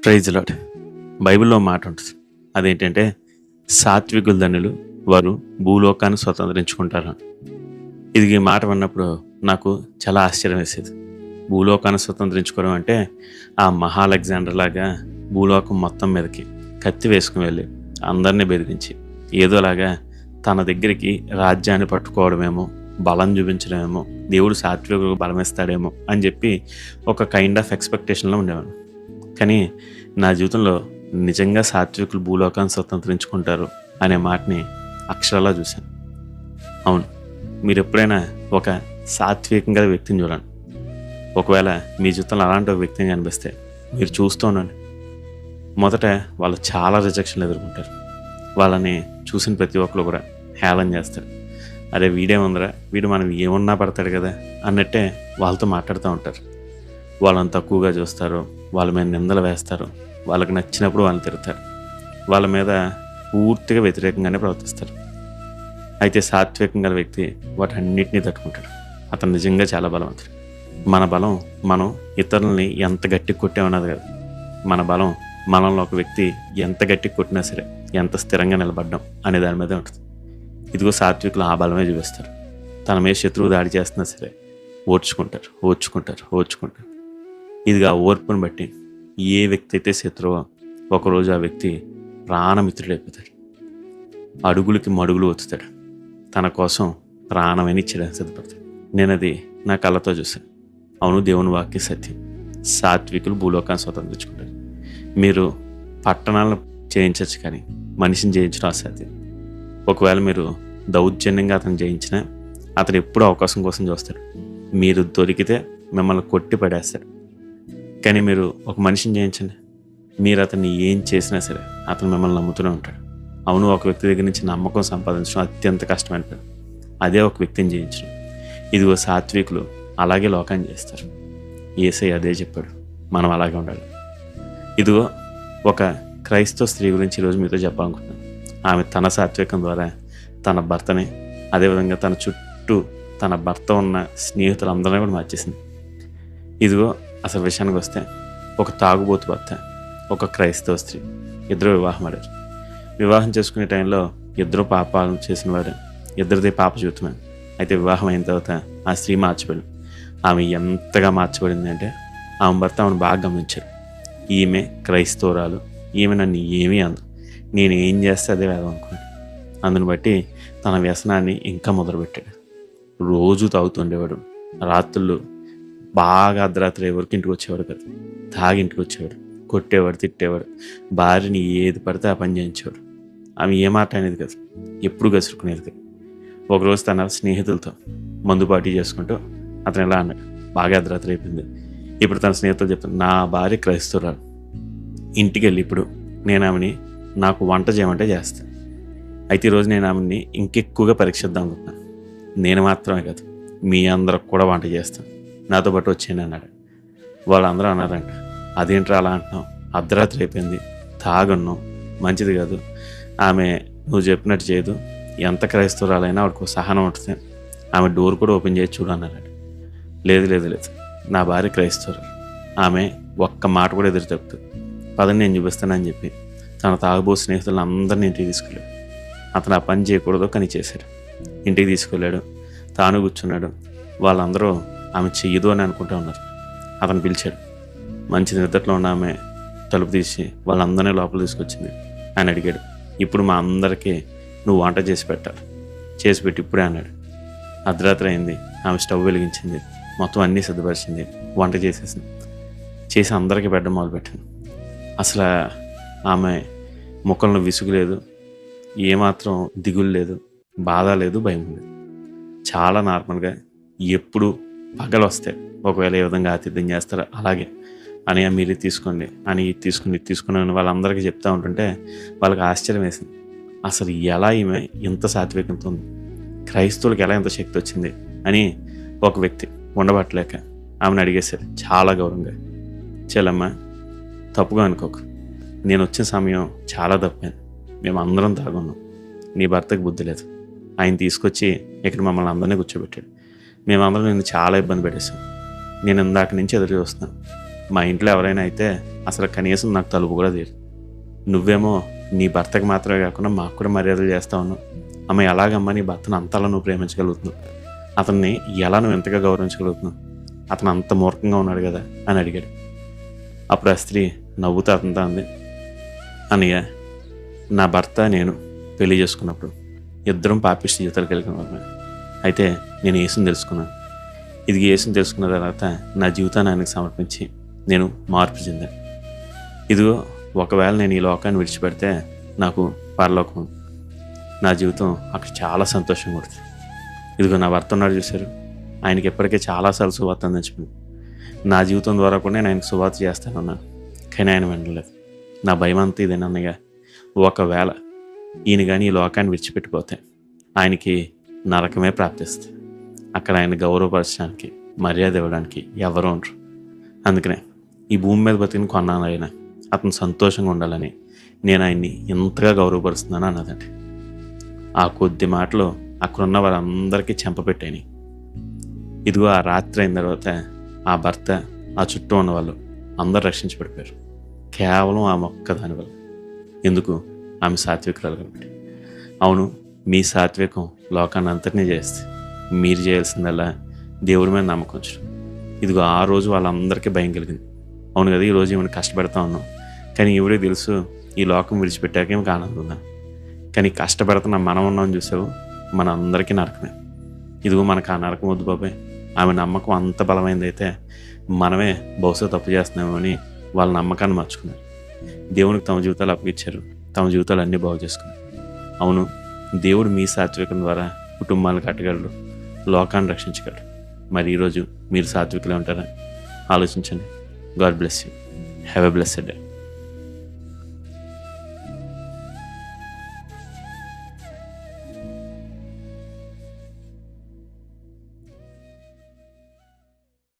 Praise lord. బైబిల్‌లో మాట ఉంటది. అదేంటంటే, సాత్వికులు ధన్యులు, వారు భూలోకాన్ని స్వతంత్రించుకుంటారు అని. ఇది ఈ మాట విన్నప్పుడు నాకు చాలా ఆశ్చర్యం వేసేది. భూలోకాన్ని స్వతంత్రించుకోవడం అంటే, ఆ మహా అలెగ్జాండర్ లాగా భూలోకం మొత్తం మీదకి కత్తి వేసుకొని వెళ్ళి, అందరిని బెదిరించి, ఏదోలాగా తన దగ్గరికి రాజ్యాన్ని పట్టుకోవడమేమో, బలం చూపించడమేమో, దేవుడు సాత్వికులకు బలమిస్తాడేమో అని చెప్పి ఒక కైండ్ ఆఫ్ ఎక్స్‌పెక్టేషన్‌లో ఉండేవాడిని. కానీ నా జీవితంలో నిజంగా సాత్వికులు భూలోకాన్ని స్వతంత్రించుకుంటారు అనే మాటని అక్షరాలా చూశాను. అవును, మీరు ఎప్పుడైనా ఒక సాత్వికంగా వ్యక్తిని చూడండి. ఒకవేళ మీ జీవితంలో అలాంటి ఒక వ్యక్తిని కనిపిస్తే మీరు చూస్తూ ఉండండి. మొదట వాళ్ళు చాలా రిజెక్షన్లు ఎదుర్కొంటారు. వాళ్ళని చూసిన ప్రతి ఒక్కరు కూడా హేళన చేస్తారు. అరే వీడేముందిరా, వీడు మనం ఏమన్నా పడతాడు కదా అన్నట్టే వాళ్ళతో మాట్లాడుతూ ఉంటారు. వాళ్ళని తక్కువగా చూస్తారు, వాళ్ళ మీద నిందలు వేస్తారు, వాళ్ళకి నచ్చినప్పుడు వాళ్ళని తిడతారు, వాళ్ళ మీద పూర్తిగా వ్యతిరేకంగానే ప్రవర్తిస్తారు. అయితే సాత్వికం గల వ్యక్తి వాటన్నిటినీ తట్టుకుంటాడు. అతను నిజంగా చాలా బలవంతుడు. మన బలం మనం ఇతరులని ఎంత గట్టి కొట్టామన్నది కాదు. మన బలం మనల్ని ఒక వ్యక్తి ఎంత గట్టి కొట్టినా సరే ఎంత స్థిరంగా నిలబడ్డం అనే దాని మీదే ఉంటుంది. ఇదిగో సాత్వికులు ఆ బలమే చూపిస్తారు. తన మీద శత్రువు దాడి చేస్తున్నా సరే ఓర్చుకుంటారు. ఇదిగా ఓర్పును బట్టి ఏ వ్యక్తి అయితే శత్రువో ఒకరోజు ఆ వ్యక్తి ప్రాణమిత్రుడైపోతాడు. అడుగులకి మడుగులు వచ్చుతాడు. తన కోసం ప్రాణమని ఇచ్చడానికి సిద్ధపడతాడు. నేను అది నా కళ్ళతో చూశాను. అవును, దేవుని వాక్య సత్యం. సాత్వికులు భూలోకాన్ని స్వతంత్రించుకుంటారు. మీరు పట్టణాలను జయించవచ్చు, కానీ మనిషిని జయించడం అసాధ్యం. ఒకవేళ మీరు దౌర్జన్యంగా అతను జయించినా అతను ఎప్పుడూ అవకాశం కోసం చూస్తాడు. మీరు దొరికితే మిమ్మల్ని కొట్టి పడేస్తాడు. కానీ మీరు ఒక మనిషిని జయించండి, మీరు అతన్ని ఏం చేసినా సరే అతను మిమ్మల్ని నమ్ముతూనే ఉంటాడు. అవును, ఒక వ్యక్తి దగ్గర నుంచి నమ్మకం సంపాదించడం అత్యంత కష్టమైన పని. అదే ఒక వ్యక్తిని జయించడం. ఇదిగో సాత్వికులు అలాగే లోకాన్ని చేస్తారు. యేసయ్య అదే చెప్పాడు, మనం అలాగే ఉండాలి. ఇదిగో ఒక క్రైస్తవ స్త్రీ గురించి ఈరోజు మీతో చెప్పాలనుకుంటున్నాను. ఆమె తన సాత్వికం ద్వారా తన భర్తని, అదేవిధంగా తన చుట్టూ తన భర్త ఉన్న స్నేహితులందరినీ కూడా మార్చేసింది. ఇదిగో అసలు విషయానికి వస్తే, ఒక తాగుబోతు భర్త, ఒక క్రైస్తవ స్త్రీ, ఇద్దరు వివాహం ఆడారు. వివాహం చేసుకునే టైంలో ఇద్దరు పాపాలను చేసిన వారు, ఇద్దరిదే పాప జీవితమే. అయితే వివాహం అయిన తర్వాత ఆ స్త్రీ మార్చబడింది. ఆమె ఎంతగా మార్చబడింది అంటే, ఆమె భర్త ఆమెను బాగా గమనించాడు. ఈమె క్రైస్తవురాలు, ఈమె నన్ను ఏమీ అందు, నేను ఏం చేస్తే అదే వేదం అనుకున్నాడు. అందుని బట్టి తన వ్యసనాన్ని ఇంకా మొదలుపెట్టాడు. రోజు తాగుతుండేవాడు. రాత్రులు బాగా అర్ధరాత్రి ఎవరికి ఇంటికి వచ్చేవాడు కదా, తాగి ఇంటికి వచ్చేవాడు, కొట్టేవాడు, తిట్టేవాడు, భార్యని ఏది పడితే ఆ పని చేయించేవాడు. ఆమె ఏ మాట అనేది కదా, ఎప్పుడు గసురుకునేది కదా. ఒకరోజు తన స్నేహితులతో మందు పార్టీ చేసుకుంటూ అతను ఎలా అన్నాడు, బాగా అర్ధరాత్రి అయిపోయింది. ఇప్పుడు తన స్నేహితులు చెప్తాను, నా భార్య క్రైస్తవురాలు, ఇంటికి వెళ్ళి ఇప్పుడు నేను ఆమెని నాకు వంట చేయమంటే చేస్తాను. అయితే ఈరోజు నేను ఆమెని ఇంకెక్కువగా పరీక్షిద్దాం అనుకుంటున్నాను. నేను మాత్రమే కాదు, మీ అందరికి కూడా వంట చేస్తాను, నాతో పాటు వచ్చేయండి అన్నాడు. వాళ్ళందరూ అన్నారంట, అదేంట్రా అలా అంటున్నావు, అర్ధరాత్రి అయిపోయింది, తాగన్నావు, మంచిది కాదు, ఆమె నువ్వు చెప్పినట్టు చేయదు, ఎంత క్రైస్తవురాలైనా వాడికి సహనం ఉంటుంది, ఆమె డోర్ కూడా ఓపెన్ చేసి చూడు అన్నాడు. లేదు, నా భార్య క్రైస్తవురాలు, ఆమె ఒక్క మాట కూడా ఎదురు చెప్తుంది, పదని నేను చూపిస్తానని చెప్పి తన తాగుబో స్నేహితులను అందరినీ ఇంటికి తీసుకెళ్ళాడు. అతను ఆ పని చేయకూడదు కానీ చేశాడు. ఇంటికి తీసుకెళ్ళాడు, తాను కూర్చున్నాడు. వాళ్ళందరూ ఆమె చెయ్యదు అని అనుకుంటూ ఉన్నారు. అతను పిలిచాడు. మంచి నిద్రలో ఉన్న ఆమె తలుపు తీసి వాళ్ళందరినీ లోపల తీసుకొచ్చింది. ఆయన అడిగాడు, ఇప్పుడు మా అందరికీ నువ్వు వంట చేసి పెట్టాలి, చేసి పెట్టి ఇప్పుడే అన్నాడు. అర్ధరాత్రి అయింది. ఆమె స్టవ్ వెలిగించింది, మొత్తం అన్నీ సిద్ధపరిచింది, వంట చేసేసింది, చేసి అందరికీ పెట్టడం మొదలుపెట్టింది. అసలు ఆమె ముఖంలో విసుగు లేదు, ఏమాత్రం దిగులు లేదు, బాధ లేదు, భయం లేదు. చాలా నార్మల్గా ఎప్పుడు పగలు వస్తే ఒకవేళ ఏ విధంగా ఆతిథ్యం చేస్తారో అలాగే అని మీరు తీసుకోండి అని తీసుకుని వాళ్ళందరికీ చెప్తూ ఉంటుంటే వాళ్ళకి ఆశ్చర్యం వేసింది. అసలు ఎలా ఈమె ఇంత సాత్వికంతో ఉంది, క్రైస్తవులకు ఎలా ఇంత శక్తి వచ్చింది అని ఒక వ్యక్తి ఉండబట్టలేక ఆమెను అడిగేశారు చాలా గౌరవంగా. చెల్లమ్మ, తప్పుగా అనుకోకు, నేను వచ్చిన సమయం చాలా తప్పైంది, మేము అందరం తాగున్నాం, నీ భర్తకు బుద్ధి లేదు, ఆయన తీసుకొచ్చి ఇక్కడ మమ్మల్ని అందరినీ కూర్చోబెట్టాడు, మేమందరం నేను చాలా ఇబ్బంది పెట్టేశాం, నేను ఇందాక నుంచి ఎదురు చూస్తున్నాను, మా ఇంట్లో ఎవరైనా అయితే అసలు కనీసం నాకు తలుపు కూడా తీరు. నువ్వేమో నీ భర్తకి మాత్రమే కాకుండా మాకు కూడా మర్యాదలు చేస్తా ఉన్నావు. అమ్మ ఎలాగమ్మా నీ భర్తను అంతలా నువ్వు ప్రేమించగలుగుతున్నావు? అతన్ని ఎలా నువ్వు ఎంతగా గౌరవించగలుగుతున్నావు? అతను అంత మూర్ఖంగా ఉన్నాడు కదా అని అడిగాడు. అప్పుడు ఆ స్త్రీ నవ్వుతూ అతనితో అంది, అన్నయ్య, నా భర్త నేను పెళ్లి చేసుకున్నప్పుడు ఇద్దరం పాపిష్టి జీవితాలు కలిగిన వాళ్ళమే. అయితే నేను యేసుని తెలుసుకున్నాను. ఇది యేసుని తెలుసుకున్న తర్వాత నా జీవితాన్ని ఆయనకు సమర్పించి నేను మార్పు చెందాను. ఇదిగో ఒకవేళ నేను ఈ లోకాన్ని విడిచిపెడితే నాకు పరలోకం ఉంది. నా జీవితం అక్కడ చాలా సంతోషంగా ఉంటుంది. ఇదిగో నా భర్త ఉన్నాడు చూశారు, ఆయనకి ఎప్పటికే చాలాసార్లు సువార్త అందించుకున్నాను. నా జీవితం ద్వారా కూడా నేను ఆయనకు సువార్త చేస్తానన్నాను, కానీ ఆయన వినలేదు. నా భయం అంతా ఇదేనన్నయ్య, ఒకవేళ ఈయన కానీ ఈ లోకాన్ని విడిచిపెట్టిపోతే ఆయనకి నరకమే ప్రాప్తిస్తుంది. అక్కడ ఆయన గౌరవపరచడానికి మర్యాద ఇవ్వడానికి ఎవరు ఉండరు. అందుకనే ఈ భూమి మీద బతికిన కొన్నాళ్ళైనా అతను సంతోషంగా ఉండాలని నేను ఆయన్ని ఎంతగా గౌరవపరుస్తున్నాను అన్నదండి. ఆ కొద్ది మాటలు అక్కడున్న వారందరికీ చెంపపెట్టాయి. ఇదిగో ఆ రాత్రి అయిన తర్వాత ఆ భర్త, ఆ చుట్టూ ఉన్న వాళ్ళు అందరూ రక్షించబడిపోయారు, కేవలం ఆమె ఒక్కదాని వల్ల. ఎందుకు? ఆమె సాత్వికురాలు కాబట్టి. అవును, మీ సాత్వికం లోకాన్ని అంతటినీ చేస్తే మీరు చేయాల్సిందల్లా దేవుడి మీద నమ్మకం ఉంచడం. ఇదిగో ఆ రోజు వాళ్ళందరికీ భయం కలిగింది. అవును కదా, ఈరోజు ఏమైనా కష్టపడతా ఉన్నాం, కానీ ఈవిడే తెలుసు ఈ లోకం విడిచిపెట్టాక ఏమి ఆనందం ఉందా. కానీ కష్టపడుతున్న మనం ఉన్నాం చూసావు, మన అందరికీ నరకమే. ఇదిగో మనకు ఆ నరకం వద్దు బాబాయ్. ఆమె నమ్మకం అంత బలమైందైతే మనమే బహుశా తప్పు చేస్తున్నామో అని వాళ్ళ నమ్మకాన్ని మార్చుకున్నారు. దేవునికి తమ జీవితాలు అప్పగిచ్చారు, తమ జీవితాలు అన్నీ బాగు చేసుకున్నారు. అవును, దేవుడు మీ సాత్వికం ద్వారా కుటుంబాలను కట్టగలడు, లోకాన్ని రక్షించగలడు. మరి ఈరోజు మీరు సాత్వికులే ఉంటారా? ఆలోచించండి. God bless you. Have a blessed day.